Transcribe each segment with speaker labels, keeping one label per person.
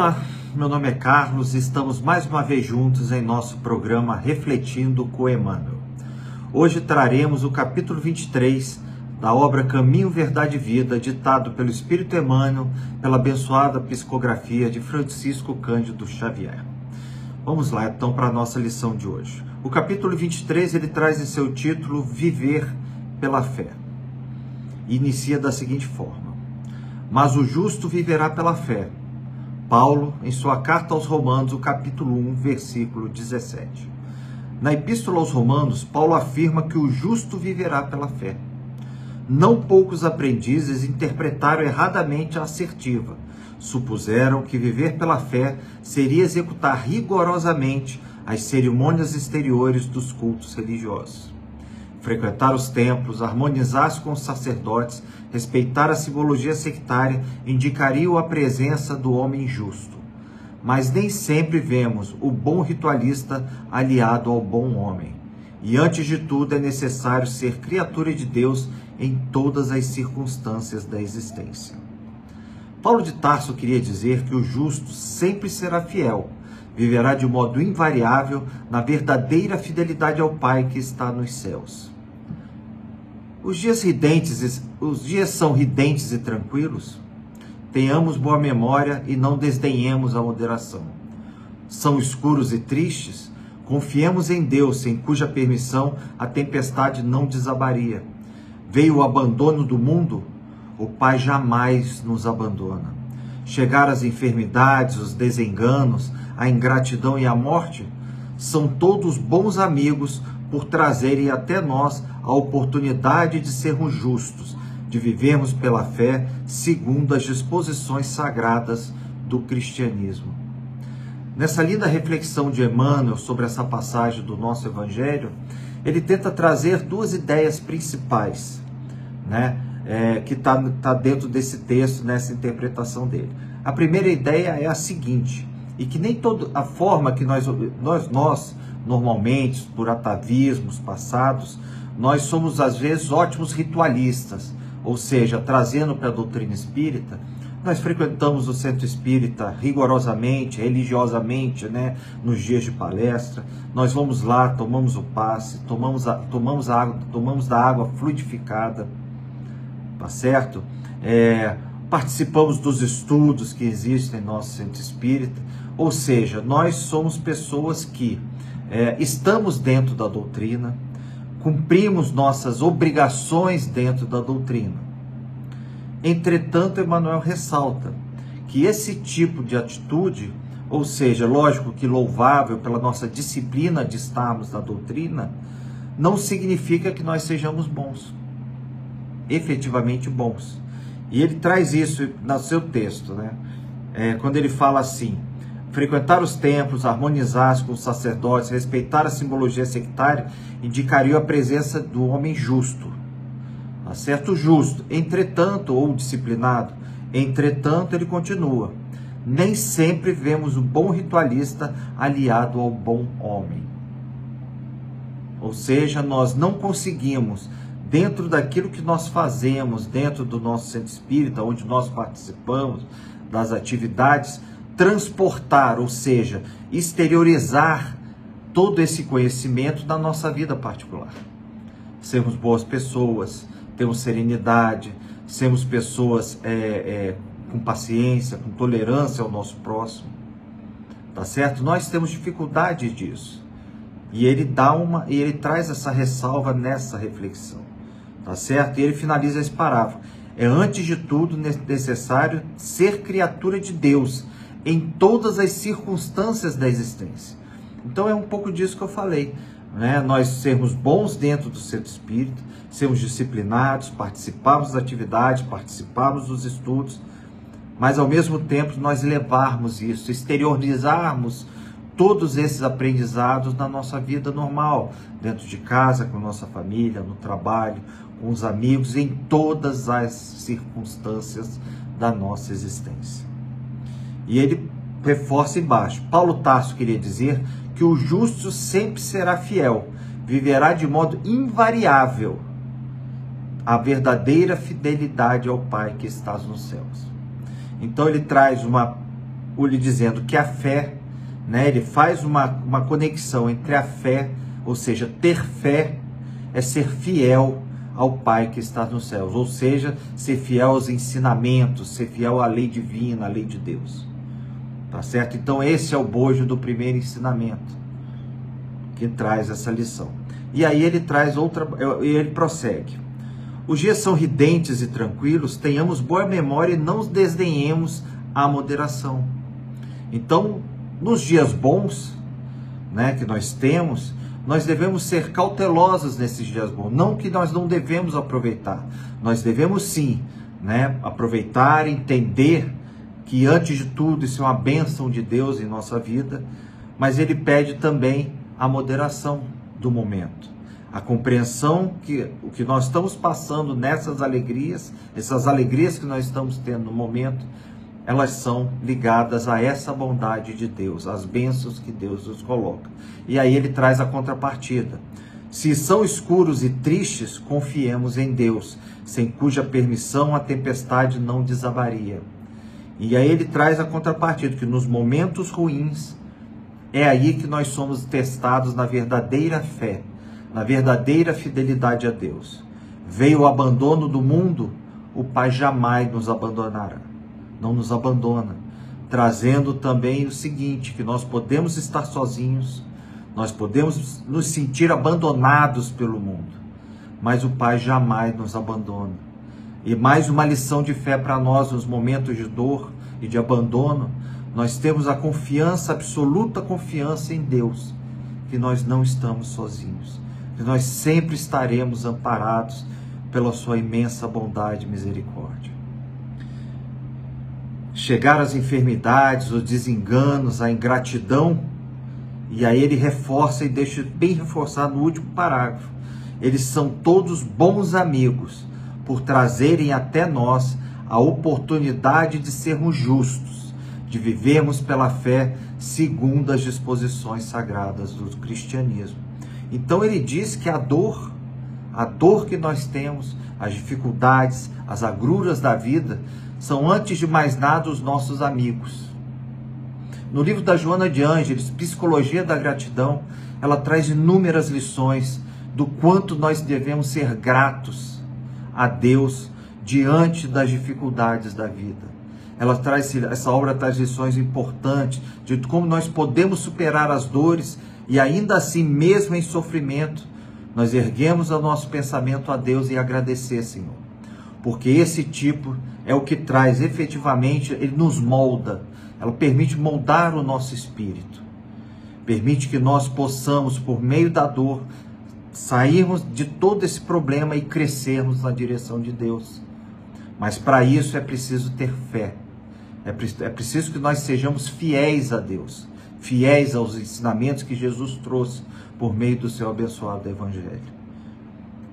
Speaker 1: Olá, meu nome é Carlos e estamos mais uma vez juntos em nosso programa Refletindo com Emmanuel. Hoje traremos o capítulo 23 da obra Caminho, Verdade e Vida, ditado pelo Espírito Emmanuel, pela abençoada psicografia de Francisco Cândido Xavier. Vamos lá então para a nossa lição de hoje. O capítulo 23 ele traz em seu título Viver pela Fé. E inicia da seguinte forma: Mas o justo viverá pela fé. Paulo, em sua carta aos Romanos, o capítulo 1, versículo 17. Na Epístola aos Romanos, Paulo afirma que o justo viverá pela fé. Não poucos aprendizes interpretaram erradamente a assertiva. Supuseram que viver pela fé seria executar rigorosamente as cerimônias exteriores dos cultos religiosos. Frequentar os templos, harmonizar-se com os sacerdotes, respeitar a simbologia sectária, indicariam a presença do homem justo. Mas nem sempre vemos o bom ritualista aliado ao bom homem. E antes de tudo é necessário ser criatura de Deus em todas as circunstâncias da existência. Paulo de Tarso queria dizer que o justo sempre será fiel, viverá de modo invariável na verdadeira fidelidade ao Pai que está nos céus. Os dias são ridentes e tranquilos? Tenhamos boa memória e não desdenhemos a moderação. São escuros e tristes? Confiemos em Deus, sem cuja permissão a tempestade não desabaria. Veio o abandono do mundo? O Pai jamais nos abandona. Chegaram as enfermidades, os desenganos, a ingratidão e a morte? São todos bons amigos por trazerem até nós a oportunidade de sermos justos, de vivermos pela fé segundo as disposições sagradas do cristianismo. Nessa linda reflexão de Emmanuel sobre essa passagem do nosso Evangelho, ele tenta trazer duas ideias principais, que está dentro desse texto, nessa interpretação dele. A primeira ideia é a seguinte, e que nem toda a forma que nós normalmente, por atavismos passados, nós somos às vezes ótimos ritualistas, ou seja, trazendo para a doutrina espírita, nós frequentamos o centro espírita rigorosamente, religiosamente, nos dias de palestra, nós vamos lá, tomamos o passe, tomamos da água fluidificada, tá certo? Participamos dos estudos que existem em nosso centro espírita, ou seja, nós somos pessoas que estamos dentro da doutrina, cumprimos nossas obrigações dentro da doutrina. Entretanto, Emmanuel ressalta que esse tipo de atitude, ou seja, lógico que louvável pela nossa disciplina de estarmos na doutrina, não significa que nós sejamos bons, efetivamente bons. E ele traz isso no seu texto, quando ele fala assim: frequentar os templos, harmonizar-se com os sacerdotes, respeitar a simbologia sectária, indicaria a presença do homem justo. Tá certo? Justo. Entretanto, ou disciplinado. Entretanto, ele continua: nem sempre vemos o bom ritualista aliado ao bom homem. Ou seja, nós não conseguimos, dentro daquilo que nós fazemos, dentro do nosso centro espírita, onde nós participamos das atividades, transportar, ou seja, exteriorizar todo esse conhecimento na nossa vida particular. Sermos boas pessoas, termos serenidade, sermos pessoas com paciência, com tolerância ao nosso próximo, tá certo? Nós temos dificuldade disso. E ele traz essa ressalva nessa reflexão, tá certo? E ele finaliza esse parágrafo: é antes de tudo necessário ser criatura de Deus em todas as circunstâncias da existência. Então é um pouco disso que eu falei, nós sermos bons dentro do centro espírita, sermos disciplinados, participarmos das atividades, participarmos dos estudos, mas ao mesmo tempo nós levarmos isso, exteriorizarmos todos esses aprendizados na nossa vida normal, dentro de casa, com nossa família, no trabalho, com os amigos, em todas as circunstâncias da nossa existência. E ele reforça embaixo: Paulo Tarso queria dizer que o justo sempre será fiel, viverá de modo invariável a verdadeira fidelidade ao Pai que está nos céus. Então ele traz uma lhe dizendo que a fé, né, ele faz uma conexão entre a fé, ou seja, ter fé é ser fiel ao Pai que está nos céus, ou seja, ser fiel aos ensinamentos, ser fiel à lei divina, à lei de Deus. Tá certo? Então esse é o bojo do primeiro ensinamento que traz essa lição. E aí ele traz outra, ele prossegue. Os dias são ridentes e tranquilos, tenhamos boa memória e não desdenhemos a moderação. Então, nos dias bons, né, que nós temos, nós devemos ser cautelosos nesses dias bons. Não que nós não devemos aproveitar. Nós devemos sim, né, aproveitar, entender que antes de tudo isso é uma bênção de Deus em nossa vida, mas ele pede também a moderação do momento. A compreensão que o que nós estamos passando nessas alegrias, essas alegrias que nós estamos tendo no momento, elas são ligadas a essa bondade de Deus, as bênçãos que Deus nos coloca. E aí ele traz a contrapartida. Se são escuros e tristes, confiemos em Deus, sem cuja permissão a tempestade não desabaria. E aí ele traz a contrapartida, que nos momentos ruins, é aí que nós somos testados na verdadeira fé, na verdadeira fidelidade a Deus. Veio o abandono do mundo, o Pai jamais nos abandonará. Não nos abandona, trazendo também o seguinte, que nós podemos estar sozinhos, nós podemos nos sentir abandonados pelo mundo, mas o Pai jamais nos abandona. E mais uma lição de fé para nós nos momentos de dor e de abandono, nós temos a confiança, absoluta confiança em Deus, que nós não estamos sozinhos, que nós sempre estaremos amparados pela sua imensa bondade e misericórdia. Chegar às enfermidades, os desenganos, a ingratidão, e aí ele reforça e deixa bem reforçado no último parágrafo. Eles são todos bons amigos, por trazerem até nós a oportunidade de sermos justos, de vivermos pela fé segundo as disposições sagradas do cristianismo. Então ele diz que a dor que nós temos, as dificuldades, as agruras da vida, são antes de mais nada os nossos amigos. No livro da Joana de Ângeles, Psicologia da Gratidão, ela traz inúmeras lições do quanto nós devemos ser gratos a Deus diante das dificuldades da vida. Essa obra traz lições importantes de como nós podemos superar as dores e ainda assim, mesmo em sofrimento, nós erguemos o nosso pensamento a Deus e agradecer, Senhor. Porque esse tipo é o que traz efetivamente, ele nos molda, ela permite moldar o nosso espírito, permite que nós possamos, por meio da dor, sairmos de todo esse problema e crescermos na direção de Deus. Mas para isso é preciso ter fé, é preciso que nós sejamos fiéis a Deus, fiéis aos ensinamentos que Jesus trouxe por meio do seu abençoado Evangelho.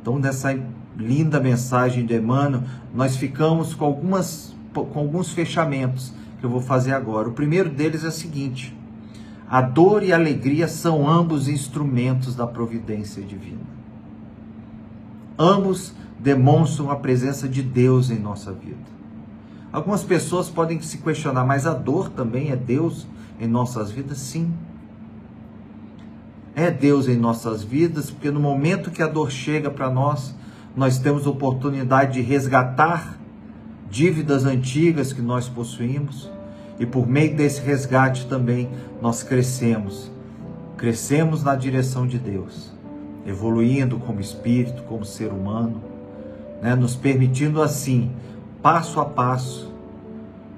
Speaker 1: Então, nessa linda mensagem de Emmanuel, nós ficamos com alguns fechamentos que eu vou fazer agora. O primeiro deles é o seguinte: a dor e a alegria são ambos instrumentos da providência divina. Ambos demonstram a presença de Deus em nossa vida. Algumas pessoas podem se questionar, mas a dor também é Deus em nossas vidas? Sim. É Deus em nossas vidas, porque no momento que a dor chega para nós, nós temos a oportunidade de resgatar dívidas antigas que nós possuímos, e por meio desse resgate também nós crescemos na direção de Deus, evoluindo como espírito, como ser humano, né? Nos permitindo assim, passo a passo,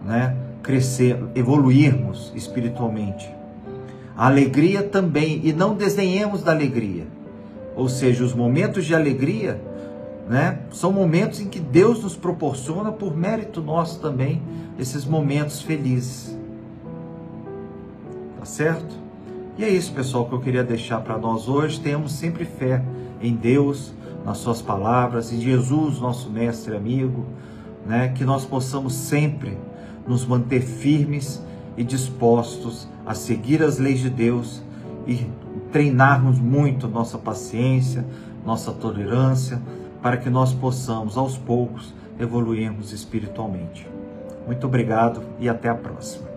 Speaker 1: né? Crescer, evoluirmos espiritualmente. A alegria também, e não desdenhemos da alegria, ou seja, os momentos de alegria, né, são momentos em que Deus nos proporciona, por mérito nosso também, esses momentos felizes. Tá certo? E é isso, pessoal, que eu queria deixar para nós hoje. Tenhamos sempre fé em Deus, nas suas palavras, em Jesus, nosso mestre amigo, né, que nós possamos sempre nos manter firmes e dispostos a seguir as leis de Deus e treinarmos muito nossa paciência, nossa tolerância, para que nós possamos, aos poucos, evoluirmos espiritualmente. Muito obrigado e até a próxima.